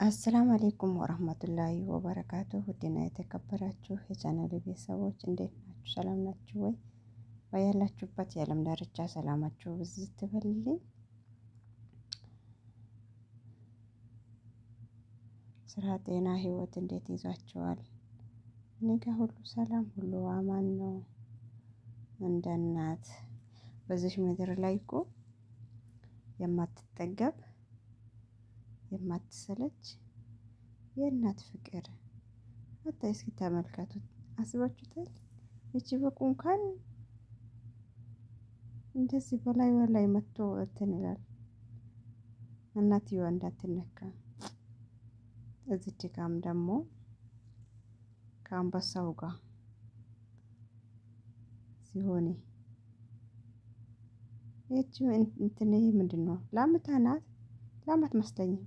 አሰላሙ አሌይኩም ወረህመቱላሂ ወበረካቱ። ውድና የተከበራችሁ የቻናል ቤተሰቦች እንዴት ናችሁ? ሰላም ናችሁ ወይ? በያላችሁበት የዓለም ዳርቻ ሰላማችሁ ብዝት ትበልልኝ። ስራ፣ ጤና፣ ህይወት እንዴት ይዟችኋል? እኔ ጋር ሁሉ ሰላም፣ ሁሉ አማን ነው። እንደ እናት በዚህ ምድር ላይ እኮ የማትጠገብ የማትሰለች የእናት ፍቅር አታ እስኪ ተመልከቱት፣ አስባችሁታል? እቺ በቁ እንኳን እንደዚህ በላይ መጥቶ እንትን ይላል። እናትየዋ እንዳትነካ። እዚች ጋም ደግሞ ከአንበሳው ጋር ሲሆን እቺ እንትን ምንድነው? ላምታ ናት። ላም አትመስለኝም።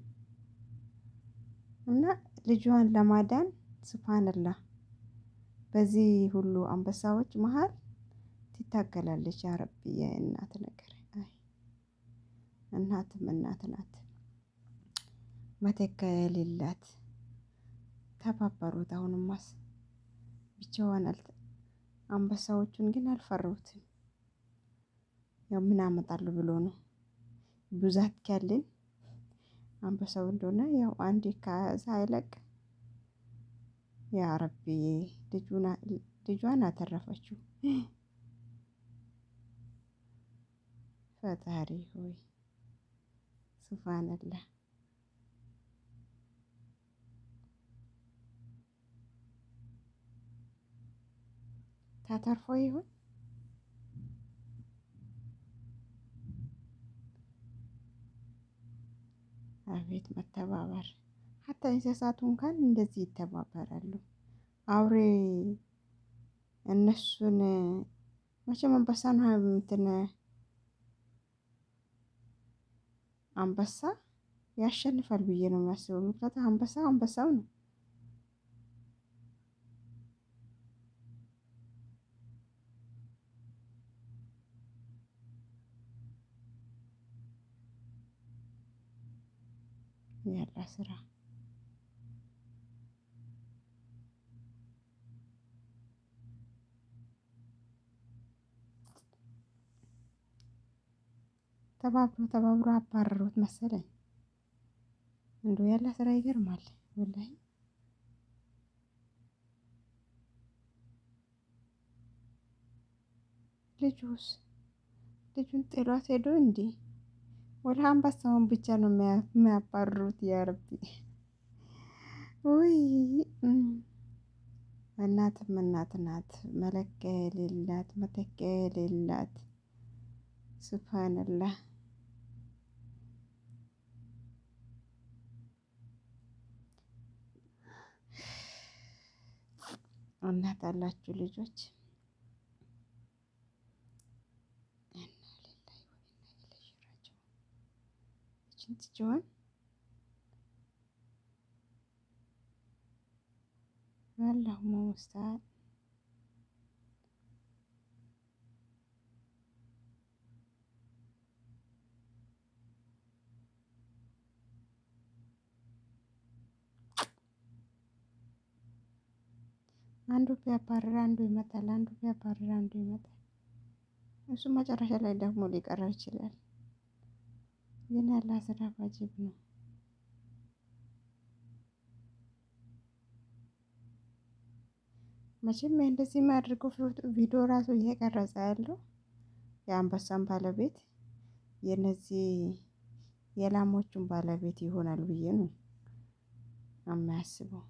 እና ልጇን ለማዳን ሱብሃንአላህ በዚህ ሁሉ አንበሳዎች መሃል ትታገላለች። ያ ረቢ የእናት ነገር አይ እናትም እናት ናት። መተኪያ የሌላት ተባበሩት። አሁንማስ ብቻዋን አንበሳዎቹን ግን አልፈሩትም። ያው ምን አመጣሉ ብሎ ነው ብዛት ያለን አንበሳው እንደሆነ ያው አንዴ ሳይለቅ ያ ረቢ ልጇን አተረፈችው። ፈጣሪ ሆይ ሱብሃንአላህ። ታተርፎ ይሆን? አቤት መተባበር! ሀታ እንስሳቱ እንኳን እንደዚህ ይተባበራሉ። አውሬ እነሱን መቼም አንበሳ ነው እንትን አንበሳ ያሸንፋል ብዬ ነው የሚያስበው። ምክንያቱም አንበሳው ነው። ያላ ስራ ተባብሮ አባረሩት መሰለኝ። እንደው ያላ ስራ ይገርማል ወላሂ። ልጁን ጥሏት ሄዶ እንዴ? ወላ አንበሳውን ብቻ ነው የሚያባርሩት። ያ ረቢ ወይ እናትም እናት ናት። መለኪያ የሌላት መተኪያ የሌላት ሱብሃንአላህ። እናት አላችሁ ልጆች ትችዋን አላሁማ ሙስተዓን። አንዱ ቢያባርር አንዱ ይመጣል፣ አንዱ ቢያባርር አንዱ ይመጣል። እሱ መጨረሻ ላይ ደግሞ ሊቀረው ይችላል። ግን ያላ ስራ ዋጅብ ነው። መቼም እንደዚህ የሚያደርገው ቪዲዮ ራሱ እየቀረጸ ያለው የአንበሳን ባለቤት የነዚህ የላሞቹን ባለቤት ይሆናል ብዬ ነው የሚያስበው።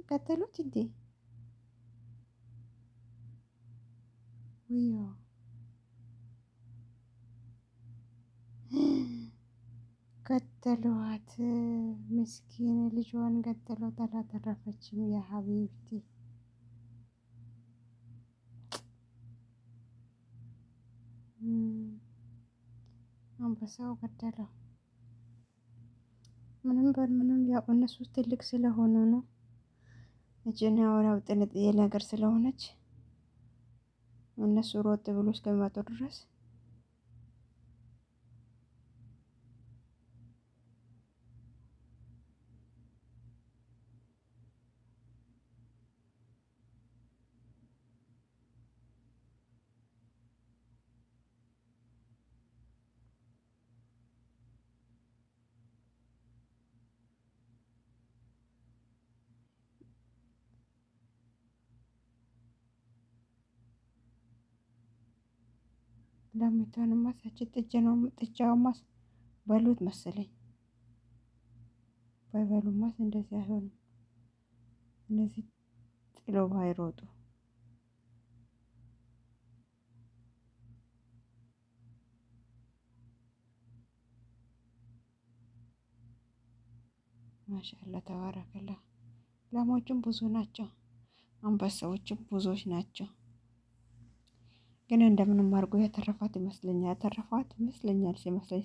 ቀጠሉት እንዴ? ውዮ ገደሏት። ምስኪን ልጇን ገደሏት። አላተረፈችም። ያ ሀቢብቲ አንበሳው ገደለው። ምንም በምንም ያው እነሱ ትልቅ ስለሆኑ ነው። እጅና ያው ጥንጥዬ ነገር ስለሆነች እነሱ ሮጥ ብሎ እስከሚመጡ ድረስ ላሚቷንማ ያቺ ጥጃውማስ በሉት መሰለኝ። ባይበሉማስ እንደዚህ አይሆንም። እነዚህ ጥሎ ባይሮጡ ማሻአላ ተባረከላ። ላሞችም ብዙ ናቸው፣ አንበሳዎችም ብዙዎች ናቸው። ግን እንደምንም አድርጎ ያተረፋት ይመስለኛል ሲመስለኝ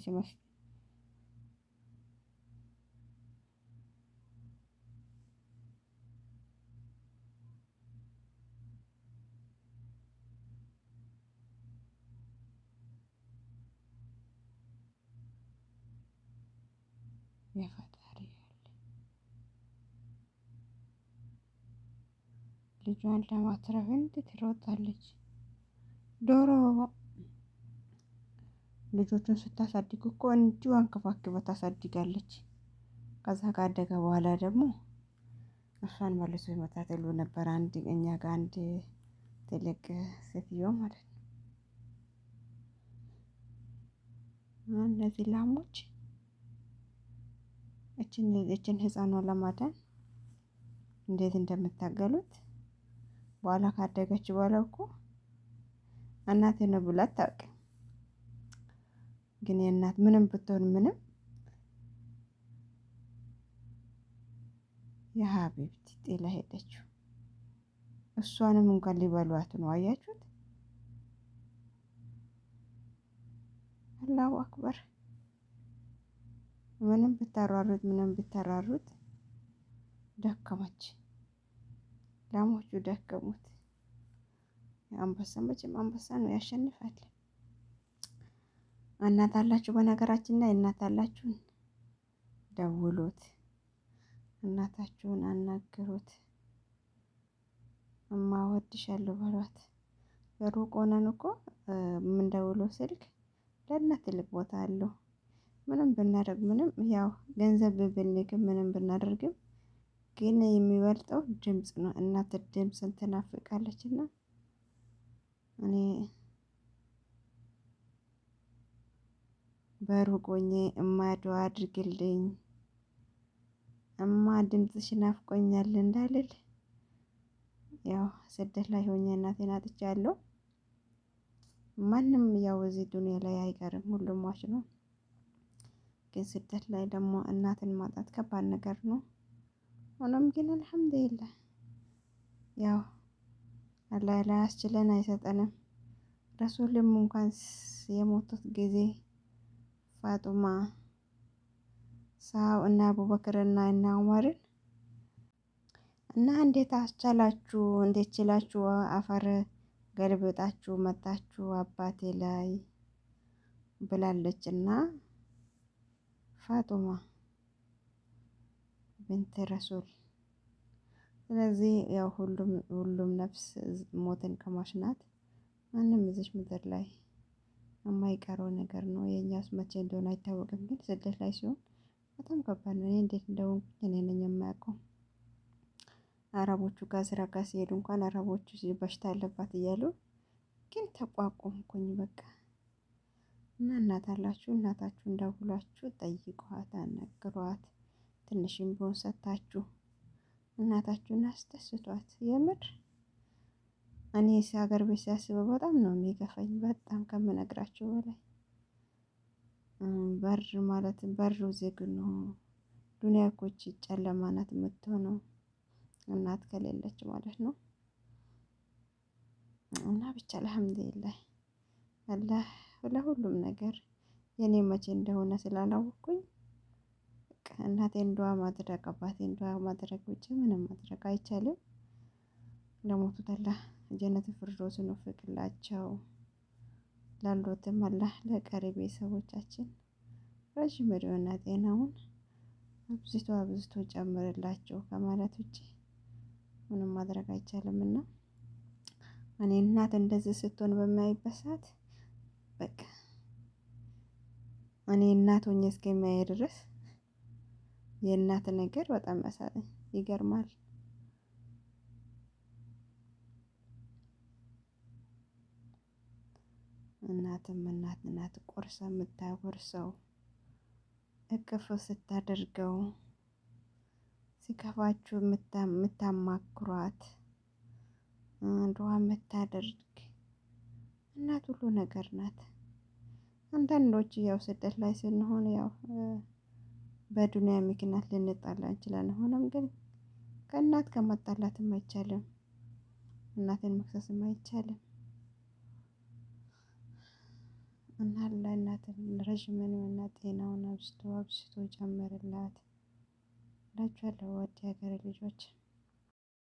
የፈጣሪ ልጇን ለማትረፍ እንዴት ትሮጣለች? ዶሮ ልጆቹን ስታሳድግ እኮ እንዲሁ አንከባክባ ታሳድጋለች። ከዛ ካደገ በኋላ ደግሞ እሷን መልሶ ይመታተሉ ነበር። አንድ እኛ ጋር አንድ ትልቅ ሴትዮ ማለት ነው። እነዚህ ላሞች እችን ህፃኗን ለማዳን እንዴት እንደምታገሉት በኋላ ካደገች በኋላ እኮ እናቴ ነው ብላ አታውቅም። ግን የእናት ምንም ብትሆን ምንም የሀቢብቲ ጥላ ሄደችው። እሷንም እንኳን ሊበሏት ነው። አያችሁት? አላሁ አክበር። ምንም ብታሯሩጥ ደከመች። ላሞቹ ደከሙት። አንበሳ መቼም አንበሳ ነው ያሸንፋል። እናት አላችሁ? በነገራችን ላይ እናት አላችሁን? ደውሉት፣ እናታችሁን አናግሩት፣ እማ እወድሻለሁ በሏት። ሩቅ ሆነን እኮ የምንደውለው ስልክ ለእናት ትልቅ ቦታ አለው። ምንም ብናደርግ ምንም ያው ገንዘብ ብንልክም ምንም ብናደርግም ግን የሚበልጠው ድምጽ ነው። እናት ድምጽን ትናፍቃለችና እኔ በሩቅ ሆኜ እማ ዱአ አድርግልኝ፣ እማ ድምጽሽ ናፍቆኛል እንዳልል ያው ስደት ላይ ሆኜ እናቴን አጥቻለሁ። ማንም ያው እዚህ ዱንያ ላይ አይቀርም፣ ሁሉም ሟች ነው። ግን ስደት ላይ ደግሞ እናትን ማጣት ከባድ ነገር ነው። ሆኖም ግን አልሐምዱሊላህ ያው አላህ ላያስችለን አይሰጠንም። ረሱልም እንኳን የሞቱት ጊዜ ፋጡማ ሳው እና አቡበክርና እና ዑመርን እና እንዴት አስቻላችሁ? እንዴት ችላችሁ አፈር ገልብጣችሁ መጣችሁ አባቴ ላይ ብላለችና ፋጡማ ብንት ረሱል። ስለዚህ ያው ሁሉም ነፍስ ሞትን ቀማሽ ናት። ማንም እዚች ምድር ላይ የማይቀረው ነገር ነው። የኛስ መቼ እንደሆነ አይታወቅም። ግን ስደት ላይ ሲሆን በጣም ከባድ ነው። እኔ እንዴት እንደሆንኩኝ እኔ ነኝ የማያውቀው። አረቦቹ ጋር ስራ ጋር ሲሄዱ እንኳን አረቦቹ በሽታ አለባት እያሉ ግን ተቋቋምኩኝ በቃ። እና እናት አላችሁ? እናታችሁን ደውላችሁ ጠይቋት፣ አናግሯት። ትንሽም ቢሆን ሰጥታችሁ እናታችሁን አስደስቷት። የምር እኔ ሀገር ቤት ሲያስበው በጣም ነው የሚገፋኝ፣ በጣም ከምነግራችሁ በላይ። በር ዝግ ነው። ዱንያ እኮ ይቺ ጨለማ ናት የምትሆነው እናት ከሌለች ማለት ነው። እና ብቻ አልሐምዱሊላህ አላህ ለሁሉም ነገር የኔ መቼ እንደሆነ ስላላወቅኩኝ በቃ እናቴን ዱአ ማድረግ አባቴን ዱአ ማድረግ ውጪ ምንም ማድረግ አይቻልም። ለሞቱት አላህ ጀነት ፊርደውስን ይወፍቅላቸው። ላሉትም አላህ ለቀሪ ቤተሰቦቻችን ረጅም ዕድሜና ጤናውን አብዝቶ ጨምርላቸው ከማለት ውጪ ምንም ማድረግ አይቻልምና እኔ እናት እንደዚህ ስትሆን በማይበት ሰዓት በቃ እኔ እናት ሆኜ እስከማይ ድረስ የእናት ነገር በጣም ይገርማል። እናትም እናት ናት። ቆርሳ የምታጎርሰው እቅፍ ስታደርገው ሲከፋችሁ የምታማክሯት ዱዓ የምታደርግ እናት ሁሉ ነገር ናት። አንዳንዶች ያው ስደት ላይ ስንሆን ያው በዱንያ ምክንያት ልንጣላ እንችላለን። ሆኖም ግን ከእናት ከመጣላትም አይቻልም። እናትን መክሰስም አይቻልም። እና ለእናትም ረጅም እድሜና ጤናውን አብዝቶ አብዝቶ ይጨምርላት እላችኋለሁ ውድ የሀገሬ ልጆች።